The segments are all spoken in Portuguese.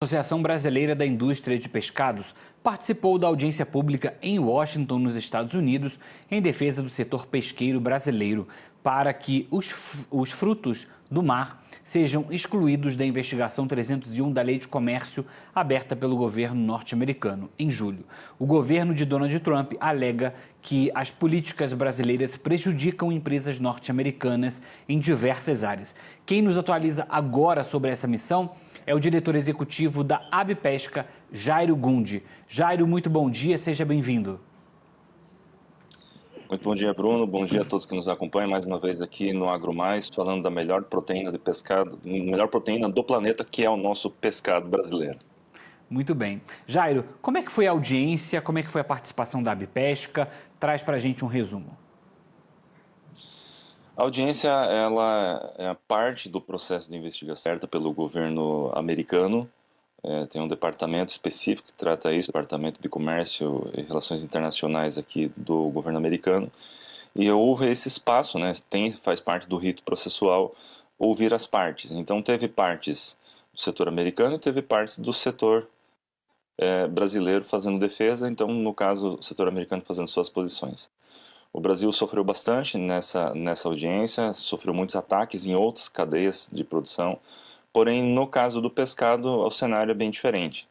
A Associação Brasileira da Indústria de Pescados participou da audiência pública em Washington, nos Estados Unidos, em defesa do setor pesqueiro brasileiro, para que os frutos do mar sejam excluídos da investigação 301 da Lei de Comércio aberta pelo governo norte-americano em julho. O governo de Donald Trump alega que as políticas brasileiras prejudicam empresas norte-americanas em diversas áreas. Quem nos atualiza agora sobre essa missão é o diretor executivo da Abpesca, Jairo Gundi. Jairo, muito bom dia, seja bem-vindo. Muito bom dia, Bruno. Bom dia a todos que nos acompanham mais uma vez aqui no AgroMais, falando da melhor proteína de pescado, melhor proteína do planeta, que é o nosso pescado brasileiro. Muito bem. Jairo, como é que foi a audiência, como é que foi a participação da Abpesca? Traz para a gente um resumo. A audiência, ela é parte do processo de investigação certa pelo governo americano. Tem um departamento específico que trata isso, Departamento de Comércio e Relações Internacionais aqui do governo americano. E houve esse espaço, né? Faz parte do rito processual ouvir as partes. Então teve partes do setor americano e teve partes do setor brasileiro fazendo defesa. Então, no caso, o setor americano fazendo suas posições. O Brasil sofreu bastante nessa audiência, sofreu muitos ataques em outras cadeias de produção, porém, no caso do pescado, o cenário é bem diferente.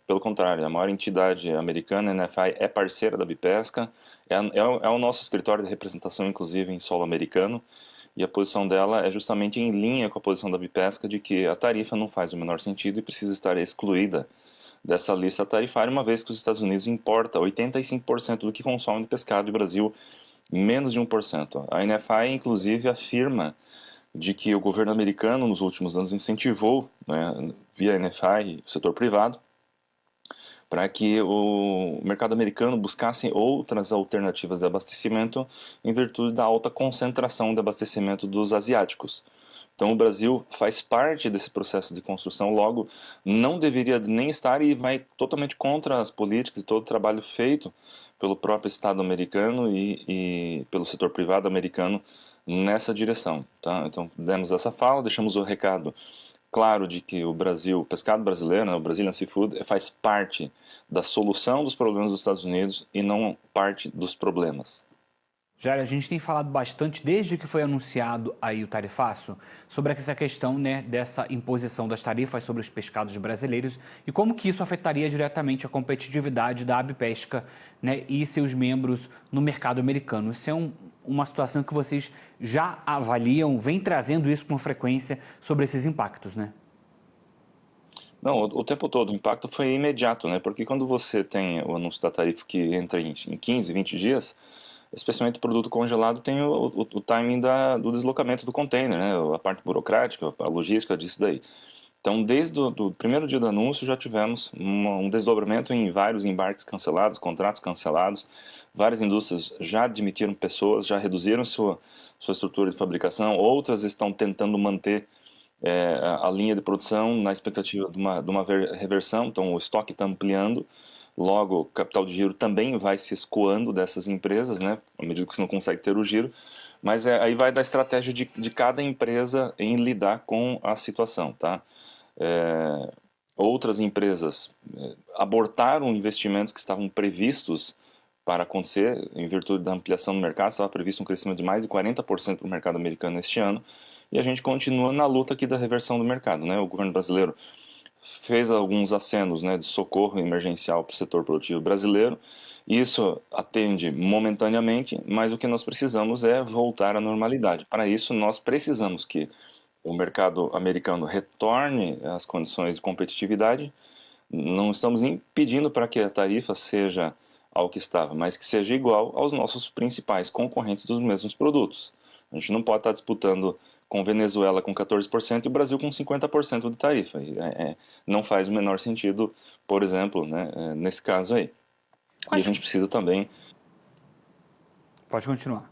Pelo contrário, a maior entidade americana, a NFI, é parceira da Abpesca, é o nosso escritório de representação, inclusive, em solo americano, e a posição dela é justamente em linha com a posição da Abpesca de que a tarifa não faz o menor sentido e precisa estar excluída dessa lista tarifária, uma vez que os Estados Unidos importa 85% do que consome de pescado e o Brasil menos de 1%. A NFI, inclusive, afirma de que o governo americano, nos últimos anos, incentivou, né, via NFI, o setor privado, para que o mercado americano buscasse outras alternativas de abastecimento em virtude da alta concentração de abastecimento dos asiáticos. Então o Brasil faz parte desse processo de construção, logo não deveria nem estar e vai totalmente contra as políticas e todo o trabalho feito pelo próprio Estado americano e pelo setor privado americano nessa direção. Tá? Então demos essa fala, deixamos o recado claro de que o Brasil, o pescado brasileiro, né, o Brazilian Seafood, faz parte da solução dos problemas dos Estados Unidos e não parte dos problemas. Jairo, a gente tem falado bastante, desde que foi anunciado aí o tarifaço, sobre essa questão, né, dessa imposição das tarifas sobre os pescados brasileiros e como que isso afetaria diretamente a competitividade da Abpesca, né, e seus membros no mercado americano. Isso é uma situação que vocês já avaliam, vem trazendo isso com frequência sobre esses impactos, né? Não, o tempo todo, o impacto foi imediato, né? Porque quando você tem o anúncio da tarifa que entra em 15, 20 dias, especialmente o produto congelado tem o timing do deslocamento do container, né? A parte burocrática, a logística disso daí. Então, desde o primeiro dia do anúncio, já tivemos um desdobramento em vários embarques cancelados, contratos cancelados. Várias indústrias já admitiram pessoas, já reduziram sua estrutura de fabricação. Outras estão tentando manter a linha de produção na expectativa de uma reversão. Então, o estoque está ampliando. Logo, o capital de giro também vai se escoando dessas empresas, né? À medida que você não consegue ter o giro. Mas aí vai da estratégia de cada empresa em lidar com a situação, tá? Outras empresas abortaram investimentos que estavam previstos para acontecer em virtude da ampliação do mercado. Estava previsto um crescimento de mais de 40% para o mercado americano este ano. E a gente continua na luta aqui da reversão do mercado, né? O governo brasileiro fez alguns acenos, né, de socorro emergencial para o setor produtivo brasileiro. Isso atende momentaneamente, mas o que nós precisamos é voltar à normalidade. Para isso, nós precisamos que o mercado americano retorne às condições de competitividade. Não estamos impedindo para que a tarifa seja ao que estava, mas que seja igual aos nossos principais concorrentes dos mesmos produtos. A gente não pode estar disputando com Venezuela com 14% e o Brasil com 50% de tarifa. Não faz o menor sentido, por exemplo, né, nesse caso aí. E a gente precisa também... Pode continuar.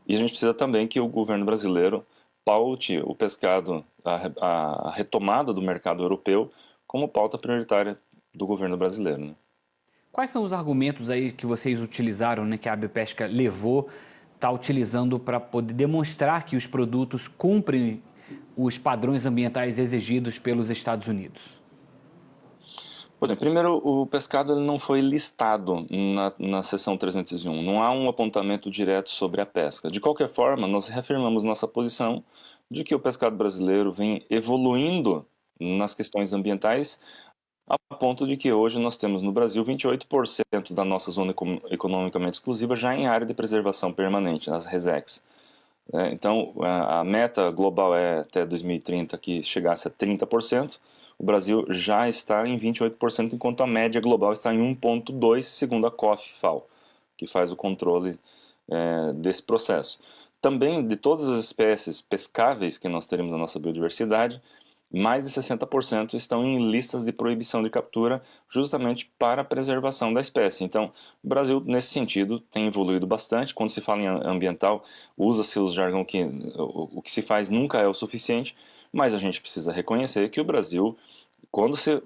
E a gente precisa também que o governo brasileiro paute o pescado, a retomada do mercado europeu, como pauta prioritária do governo brasileiro, né? Quais são os argumentos aí que vocês utilizaram, né, que a Abpesca levou, está utilizando para poder demonstrar que os produtos cumprem os padrões ambientais exigidos pelos Estados Unidos? Bem, primeiro, o pescado ele não foi listado na seção 301. Não há um apontamento direto sobre a pesca. De qualquer forma, nós reafirmamos nossa posição de que o pescado brasileiro vem evoluindo nas questões ambientais, a ponto de que hoje nós temos no Brasil 28% da nossa zona economicamente exclusiva já em área de preservação permanente, as RESECs. Então, a meta global é até 2030 que chegasse a 30%. O Brasil já está em 28%, enquanto a média global está em 1,2%, segundo a COF-FAO, que faz o controle desse processo. Também, de todas as espécies pescáveis que nós teremos na nossa biodiversidade, mais de 60% estão em listas de proibição de captura, justamente para a preservação da espécie. Então, o Brasil, nesse sentido, tem evoluído bastante. Quando se fala em ambiental, usa-se o jargão que o que se faz nunca é o suficiente, mas a gente precisa reconhecer que o Brasil, quando você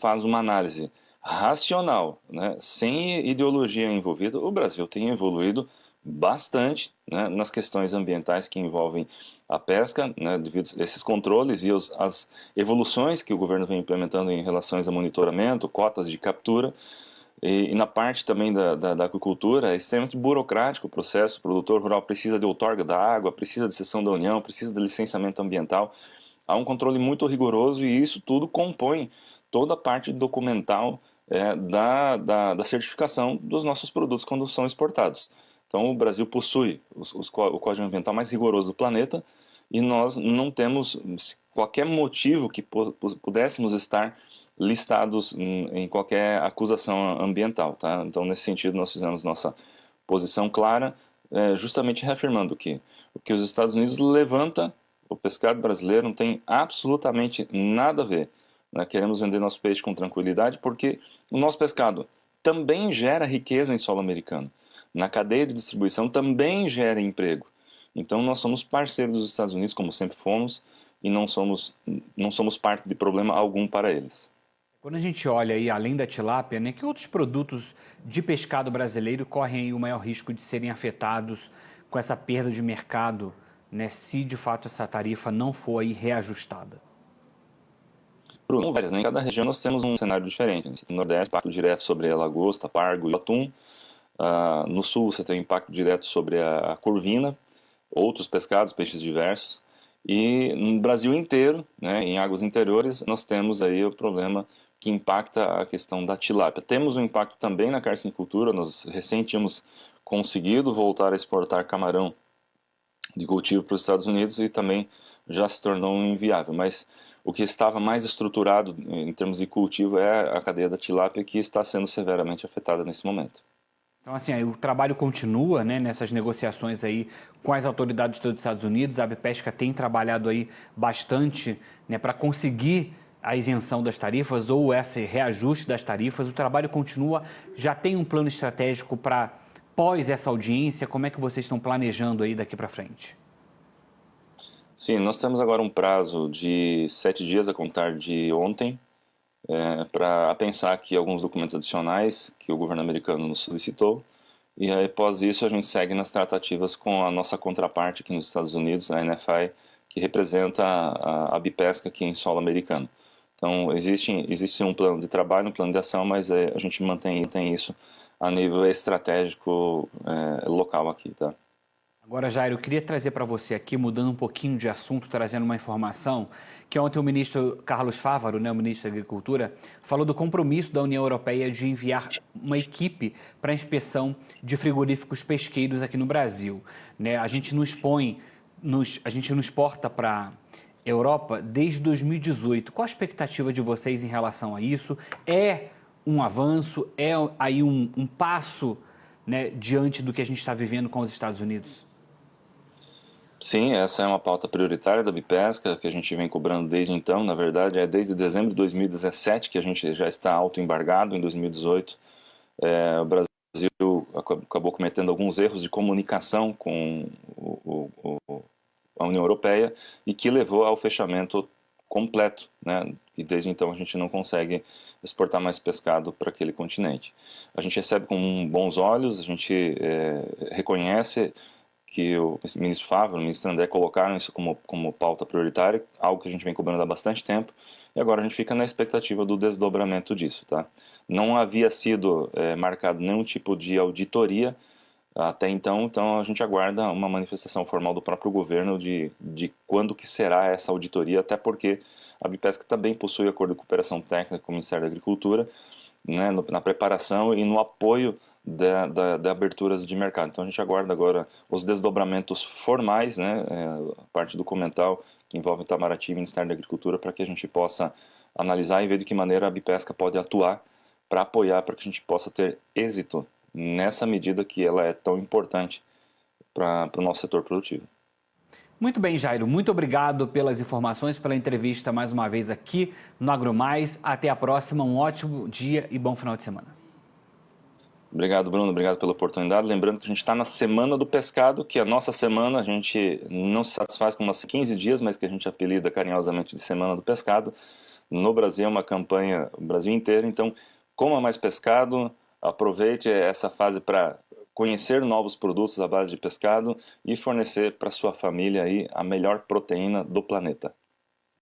faz uma análise racional, né, sem ideologia envolvida, o Brasil tem evoluído bastante, né, nas questões ambientais que envolvem a pesca, né, devido a esses controles e as evoluções que o governo vem implementando em relação a monitoramento, cotas de captura. E na parte também da aquicultura, é extremamente burocrático o processo. O produtor rural precisa de outorga da água, precisa de cessão da União, precisa de licenciamento ambiental. Há um controle muito rigoroso e isso tudo compõe toda a parte documental da certificação dos nossos produtos quando são exportados. Então, o Brasil possui o Código Ambiental mais rigoroso do planeta e nós não temos qualquer motivo que pudéssemos estar listados em qualquer acusação ambiental. Tá? Então, nesse sentido, nós fizemos nossa posição clara, justamente reafirmando que o que os Estados Unidos levanta, o pescado brasileiro não tem absolutamente nada a ver. Né? Queremos vender nosso peixe com tranquilidade porque o nosso pescado também gera riqueza em solo americano. Na cadeia de distribuição também gera emprego. Então nós somos parceiros dos Estados Unidos, como sempre fomos, e não somos parte de problema algum para eles. Quando a gente olha aí, além da tilápia, né, que outros produtos de pescado brasileiro correm aí o maior risco de serem afetados com essa perda de mercado, né, se de fato essa tarifa não for aí reajustada? Bruno, várias, né? Em cada região nós temos um cenário diferente. No Nordeste, impacto direto sobre a lagosta, pargo e atum. No Sul, você tem impacto direto sobre a corvina, outros pescados, peixes diversos. E no Brasil inteiro, né, em águas interiores, nós temos aí o problema que impacta a questão da tilápia. Temos um impacto também na carcinicultura. Nós recém tínhamos conseguido voltar a exportar camarão de cultivo para os Estados Unidos e também já se tornou inviável. Mas o que estava mais estruturado em termos de cultivo é a cadeia da tilápia, que está sendo severamente afetada nesse momento. Então, assim, aí o trabalho continua, né, nessas negociações aí com as autoridades dos Estados Unidos. A Abipesca tem trabalhado aí bastante, né, para conseguir a isenção das tarifas ou esse reajuste das tarifas. O trabalho continua. Já tem um plano estratégico para pós essa audiência? Como é que vocês estão planejando aí daqui para frente? Sim, nós temos agora um prazo de 7 dias a contar de ontem, para pensar aqui alguns documentos adicionais que o governo americano nos solicitou. E aí, após isso, a gente segue nas tratativas com a nossa contraparte aqui nos Estados Unidos, a NFI, que representa a Abipesca aqui em solo americano. Então, existe um plano de trabalho, um plano de ação, mas a gente mantém isso a nível estratégico local aqui, tá? Agora, Jair, eu queria trazer para você aqui, mudando um pouquinho de assunto, trazendo uma informação, que ontem o ministro Carlos Fávaro, né, o ministro da Agricultura, falou do compromisso da União Europeia de enviar uma equipe para a inspeção de frigoríficos pesqueiros aqui no Brasil. Né? A gente não exporta para a Europa desde 2018. Qual a expectativa de vocês em relação a isso? É um avanço? É aí um passo, né, diante do que a gente está vivendo com os Estados Unidos? Sim, essa é uma pauta prioritária da Bipesca, que a gente vem cobrando desde então. Na verdade, é desde dezembro de 2017 que a gente já está autoembargado. Em 2018, o Brasil acabou cometendo alguns erros de comunicação com a União Europeia e que levou ao fechamento completo, né? E desde então a gente não consegue exportar mais pescado para aquele continente. A gente recebe com bons olhos, a gente reconhece que o ministro Fávaro, o ministro André colocaram isso como pauta prioritária, algo que a gente vem cobrando há bastante tempo, e agora a gente fica na expectativa do desdobramento disso, tá? Não havia sido marcado nenhum tipo de auditoria até então a gente aguarda uma manifestação formal do próprio governo de quando que será essa auditoria, até porque a Bipesca também possui acordo de cooperação técnica com o Ministério da Agricultura, né, na preparação e no apoio da aberturas de mercado. Então a gente aguarda agora os desdobramentos formais, né, a parte documental que envolve Itamaraty e Ministério da Agricultura, para que a gente possa analisar e ver de que maneira a Bipesca pode atuar para apoiar, para que a gente possa ter êxito nessa medida que ela é tão importante para o nosso setor produtivo. Muito bem, Jairo. Muito obrigado pelas informações, pela entrevista mais uma vez aqui no AgroMais. Até a próxima. Um ótimo dia e bom final de semana. Obrigado, Bruno. Obrigado pela oportunidade. Lembrando que a gente está na Semana do Pescado, que a nossa semana a gente não se satisfaz com umas 15 dias, mas que a gente apelida carinhosamente de Semana do Pescado. No Brasil é uma campanha, o Brasil inteiro. Então, coma mais pescado, aproveite essa fase para conhecer novos produtos à base de pescado e fornecer para sua família aí a melhor proteína do planeta.